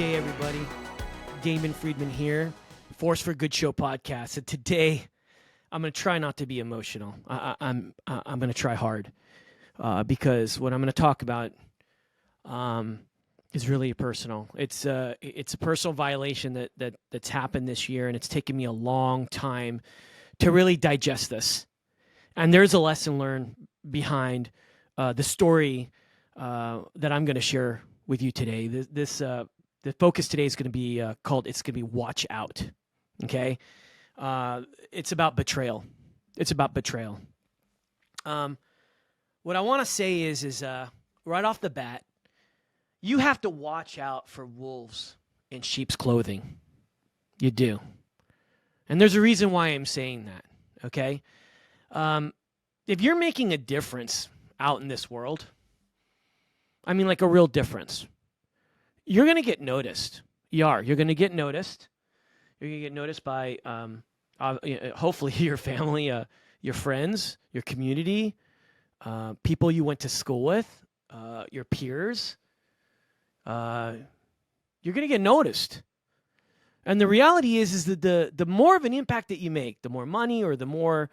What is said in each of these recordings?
Hey everybody, Damon Friedman here, Force for Good Show podcast. And today, I'm going to try not to be emotional. I'm going to try hard because what I'm going to talk about is really personal. It's a personal violation that's happened this year, and it's taken me a long time to really digest this. And there's a lesson learned behind the story that I'm going to share with you today. The focus today is going to be Watch Out. Okay? It's about betrayal. It's about betrayal. What I want to say is right off the bat, you have to watch out for wolves in sheep's clothing. You do. And there's a reason why I'm saying that, okay? If you're making a difference out in this world, I mean like a real difference, you're going to get noticed. You're going to get noticed. You're going to get noticed by hopefully your family, your friends, your community, people you went to school with, your peers. You're going to get noticed. And the reality is that the more of an impact that you make, the more money or the more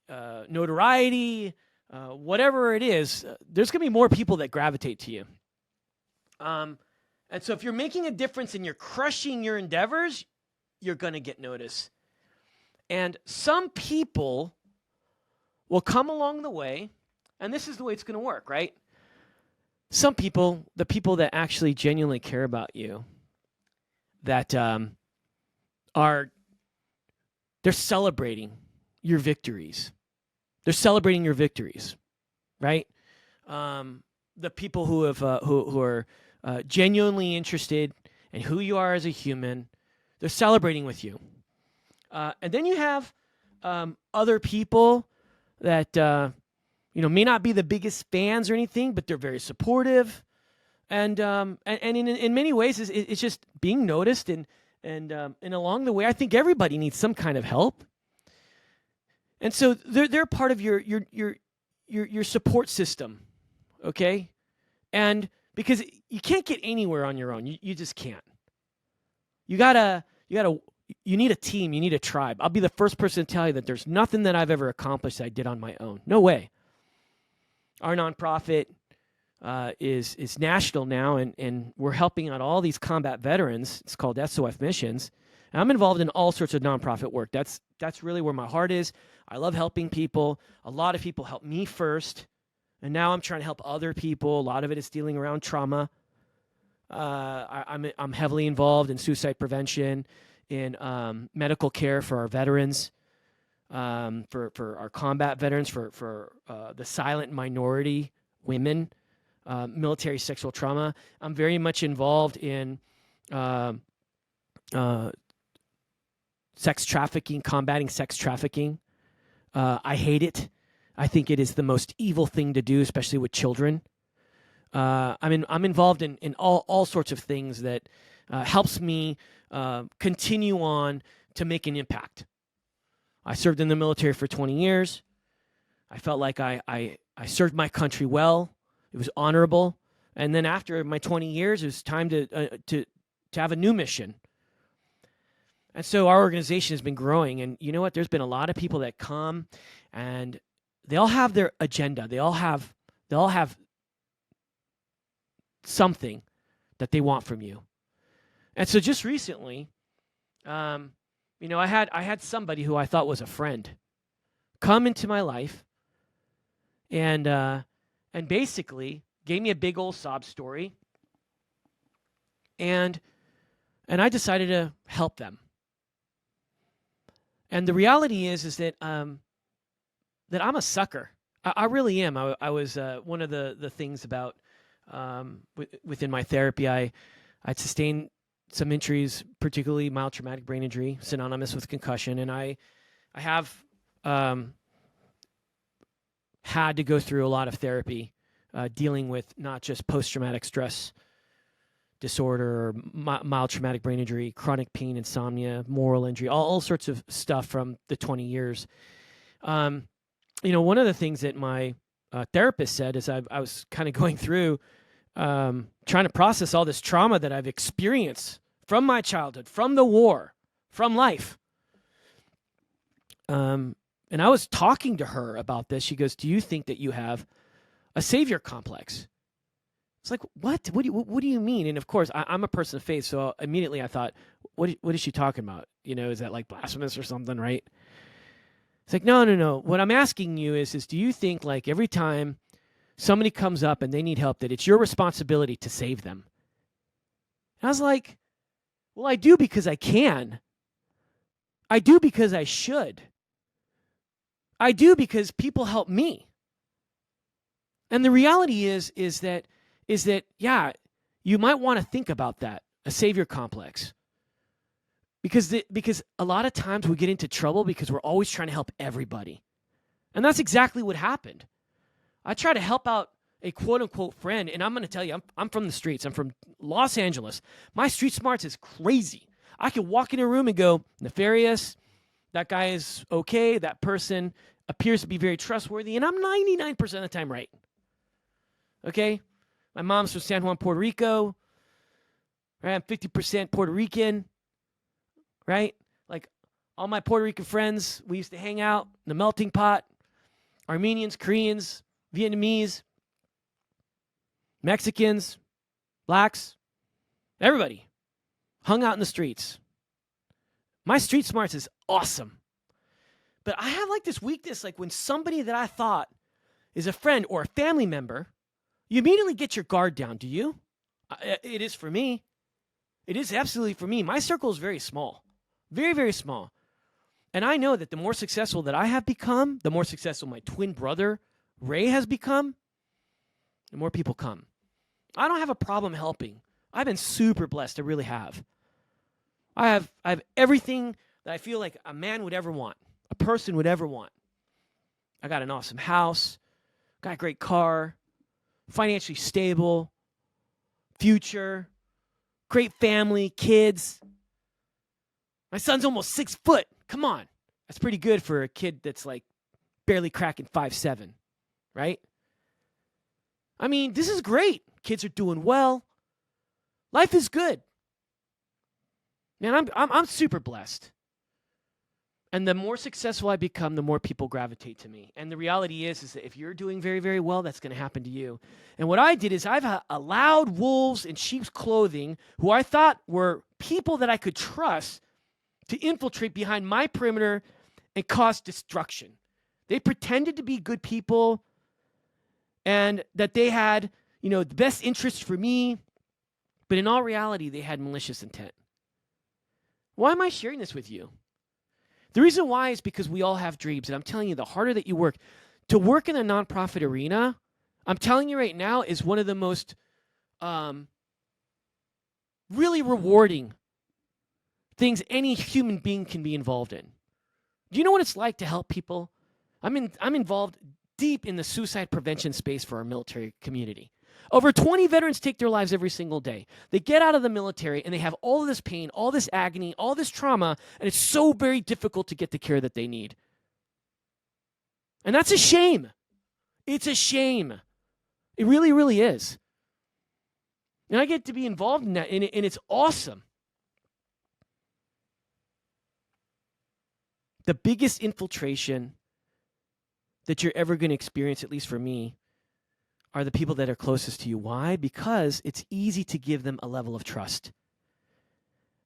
notoriety, whatever it is, there's going to be more people that gravitate to you. And so if you're making a difference and you're crushing your endeavors, you're going to get noticed. And some people will come along the way, and this is the way it's going to work, right? Some people, the people that actually genuinely care about you, that they're celebrating your victories. They're celebrating your victories, right? The people who are genuinely interested in who you are as a human, they're celebrating with you. And then you have other people that may not be the biggest fans or anything, but they're very supportive. And in many ways, it's just being noticed. And along the way, I think everybody needs some kind of help. And so they're part of your support system, okay? And because you can't get anywhere on your own, you just can't. You need a team, you need a tribe. I'll be the first person to tell you that there's nothing that I've ever accomplished that I did on my own. No way. Our nonprofit is national now, and we're helping out all these combat veterans. It's called SOF Missions. And I'm involved in all sorts of nonprofit work. That's really where my heart is. I love helping people. A lot of people help me first, and now I'm trying to help other people. A lot of it is dealing around trauma. I'm heavily involved in suicide prevention, in medical care for our veterans, for our combat veterans, for the silent minority women, military sexual trauma. I'm very much involved in sex trafficking, combating sex trafficking. I hate it. I think it is the most evil thing to do, especially with children. I'm involved in all sorts of things that helps me continue on to make an impact. I served in the military for 20 years. I felt like I served my country well. It was honorable. And then after my 20 years, it was time to have a new mission. And so our organization has been growing. And you know what? There's been a lot of people that come, and they all have their agenda. They all have something that they want from you. And so just recently, I had somebody who I thought was a friend come into my life and basically gave me a big old sob story, and I decided to help them. And the reality is that that I'm a sucker. I really am. I was one of the things about within my therapy. I'd sustained some injuries, particularly mild traumatic brain injury, synonymous with concussion, and I have had to go through a lot of therapy dealing with not just post-traumatic stress disorder or mild traumatic brain injury, chronic pain, insomnia, moral injury, all sorts of stuff from the 20 years. One of the things that my therapist said as I was kind of going through trying to process all this trauma that I've experienced from my childhood, from the war, from life. And I was talking to her about this. She goes, "Do you think that you have a savior complex?" It's like, what? What do you mean? And of course, I'm a person of faith, so immediately I thought, what is she talking about? Is that like blasphemous or something, right? It's like, no. What I'm asking you is do you think like every time somebody comes up and they need help, that it's your responsibility to save them? And I was like, well, I do because I can. I do because I should. I do because people help me. And the reality is that yeah, you might want to think about that, a savior complex. Because a lot of times we get into trouble because we're always trying to help everybody. And that's exactly what happened. I try to help out a quote-unquote friend, and I'm going to tell you, I'm from the streets. I'm from Los Angeles. My street smarts is crazy. I can walk in a room and go, nefarious, that guy is okay, that person appears to be very trustworthy, and I'm 99% of the time right. Okay? My mom's from San Juan, Puerto Rico. Right? I'm 50% Puerto Rican. Right? Like all my Puerto Rican friends, we used to hang out in the melting pot. Armenians, Koreans, Vietnamese, Mexicans, blacks, everybody hung out in the streets. My street smarts is awesome. But I have like this weakness, like when somebody that I thought is a friend or a family member, you immediately get your guard down, do you? It is for me. It is absolutely for me. My circle is very small. Very, very small. And I know that the more successful that I have become, the more successful my twin brother, Ray, has become, the more people come. I don't have a problem helping. I've been super blessed. I really have. I have everything that I feel like a man would ever want, a person would ever want. I got an awesome house, got a great car, financially stable, future, great family, kids. My son's almost 6 foot. Come on. That's pretty good for a kid that's like barely cracking 5'7", right? I mean, this is great. Kids are doing well. Life is good. Man, I'm super blessed. And the more successful I become, the more people gravitate to me. And the reality is that if you're doing very, very well, that's going to happen to you. And what I did is I've allowed wolves in sheep's clothing, who I thought were people that I could trust, to infiltrate behind my perimeter and cause destruction. They pretended to be good people and that they had, the best interests for me, but in all reality, they had malicious intent. Why am I sharing this with you? The reason why is because we all have dreams, and I'm telling you, the harder that you work, to work in the nonprofit arena, I'm telling you right now, is one of the most really rewarding things any human being can be involved in. Do you know what it's like to help people? I'm involved deep in the suicide prevention space for our military community. Over 20 veterans take their lives every single day. They get out of the military and they have all of this pain, all this agony, all this trauma, and it's so very difficult to get the care that they need. And that's a shame. It's a shame. It really, really is. And I get to be involved in that, and it's awesome. The biggest infiltration that you're ever going to experience, at least for me, are the people that are closest to you. Why? Because it's easy to give them a level of trust.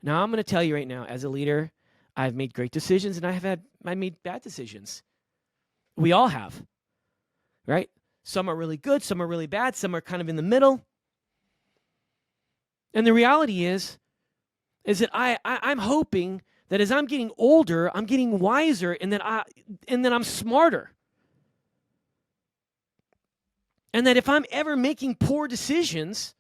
Now, I'm going to tell you right now, as a leader, I've made great decisions and I made bad decisions. We all have, right? Some are really good, some are really bad, some are kind of in the middle. And the reality is that I'm hoping that as I'm getting older, I'm getting wiser, and that I'm smarter. And that if I'm ever making poor decisions,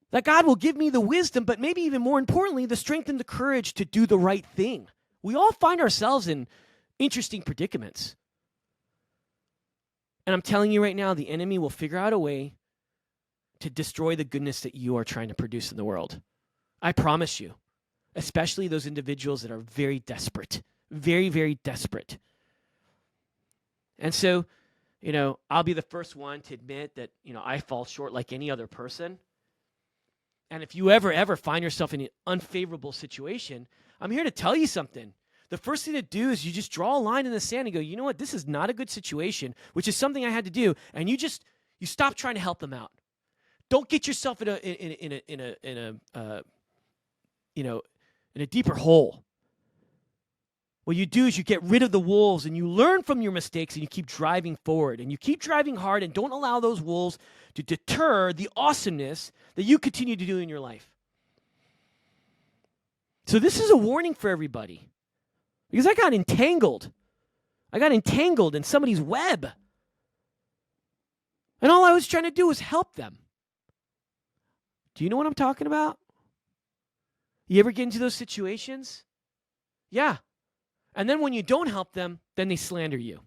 that God will give me the wisdom, but maybe even more importantly, the strength and the courage to do the right thing. We all find ourselves in interesting predicaments. And I'm telling you right now, the enemy will figure out a way to destroy the goodness that you are trying to produce in the world. I promise you, especially those individuals that are very desperate, very, very desperate. And so I'll be the first one to admit that, I fall short like any other person. And if you ever find yourself in an unfavorable situation, I'm here to tell you something. The first thing to do is you just draw a line in the sand and go, you know what, this is not a good situation, which is something I had to do. And you stop trying to help them out. Don't get yourself in a deeper hole. What you do is you get rid of the wolves and you learn from your mistakes and you keep driving forward and you keep driving hard and don't allow those wolves to deter the awesomeness that you continue to do in your life. So this is a warning for everybody because I got entangled. I got entangled in somebody's web. And all I was trying to do was help them. Do you know what I'm talking about? You ever get into those situations? Yeah. And then when you don't help them, then they slander you.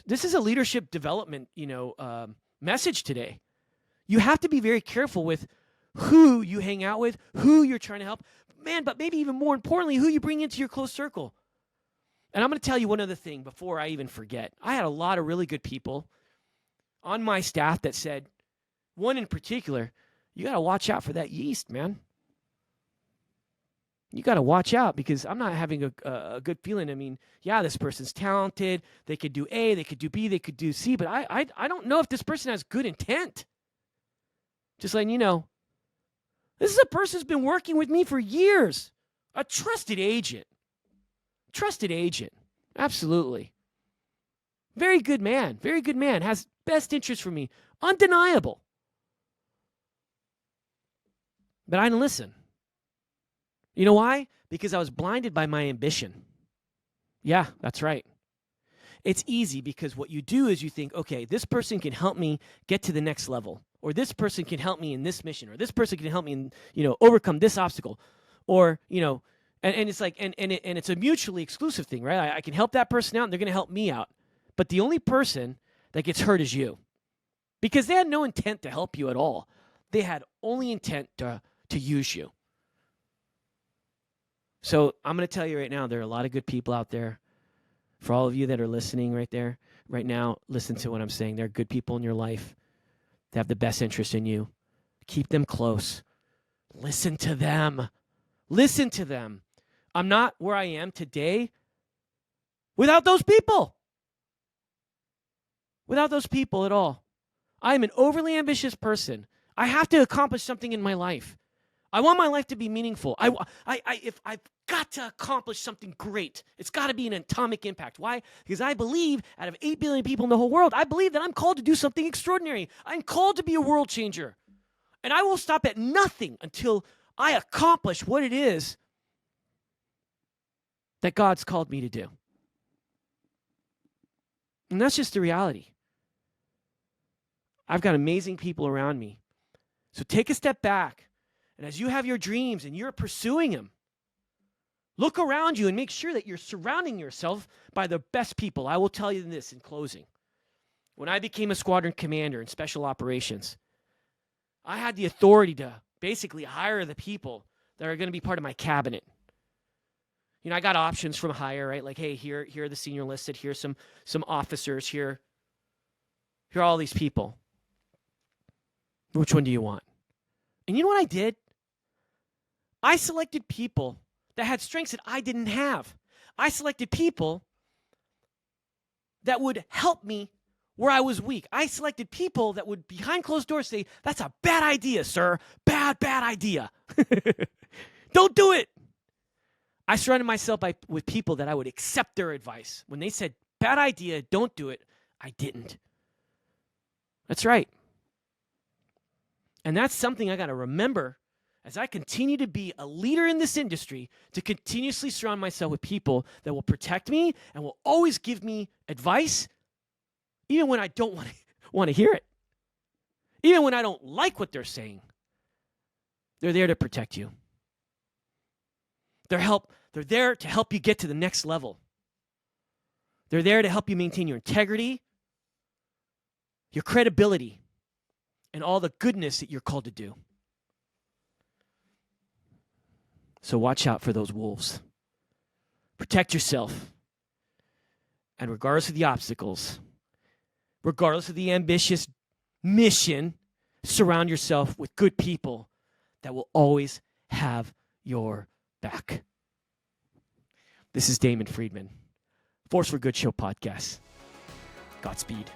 This is a leadership development, message today. You have to be very careful with who you hang out with, who you're trying to help, but maybe even more importantly, who you bring into your close circle. And I'm going to tell you one other thing before I even forget. I had a lot of really good people on my staff that said, one in particular, you got to watch out for that yeast, man. You got to watch out because I'm not having a good feeling. I mean, yeah, this person's talented. They could do A, they could do B, they could do C, but I don't know if this person has good intent. Just letting you know. This is a person who's been working with me for years. A trusted agent. Trusted agent. Absolutely. Very good man. Very good man. Has best interest for me. Undeniable. But I didn't listen. You know why? Because I was blinded by my ambition. Yeah, that's right. It's easy because what you do is you think, okay, this person can help me get to the next level, or this person can help me in this mission, or this person can help me in, overcome this obstacle, or, and it's like, and it's a mutually exclusive thing, right? I can help that person out and they're going to help me out. But the only person that gets hurt is you because they had no intent to help you at all. They had only intent to use you. So I'm going to tell you right now, there are a lot of good people out there. For all of you that are listening right there, right now, listen to what I'm saying. There are good people in your life that have the best interest in you. Keep them close. Listen to them. Listen to them. I'm not where I am today without those people. Without those people at all. I am an overly ambitious person. I have to accomplish something in my life. I want my life to be meaningful. If I've got to accomplish something great, it's got to be an atomic impact. Why? Because I believe out of 8 billion people in the whole world, I believe that I'm called to do something extraordinary. I'm called to be a world changer. And I will stop at nothing until I accomplish what it is that God's called me to do. And that's just the reality. I've got amazing people around me. So take a step back. And as you have your dreams and you're pursuing them, look around you and make sure that you're surrounding yourself by the best people. I will tell you this in closing. When I became a squadron commander in special operations, I had the authority to basically hire the people that are going to be part of my cabinet. I got options from hire, right? Like, hey, here are the senior listed. Here's some officers. Here are all these people. Which one do you want? And you know what I did? I selected people that had strengths that I didn't have. I selected people that would help me where I was weak. I selected people that would, behind closed doors, say, that's a bad idea, sir. Bad idea. Don't do it. I surrounded myself with people that I would accept their advice. When they said, bad idea, don't do it, I didn't. That's right. And that's something I got to remember as I continue to be a leader in this industry, to continuously surround myself with people that will protect me and will always give me advice, even when I don't want to hear it. Even when I don't like what they're saying. They're there to protect you. They're there to help you get to the next level. They're there to help you maintain your integrity, your credibility, and all the goodness that you're called to do. So watch out for those wolves. Protect yourself. And regardless of the obstacles, regardless of the ambitious mission, surround yourself with good people that will always have your back. This is Damon Friedman, Force for Good Show podcast. Godspeed.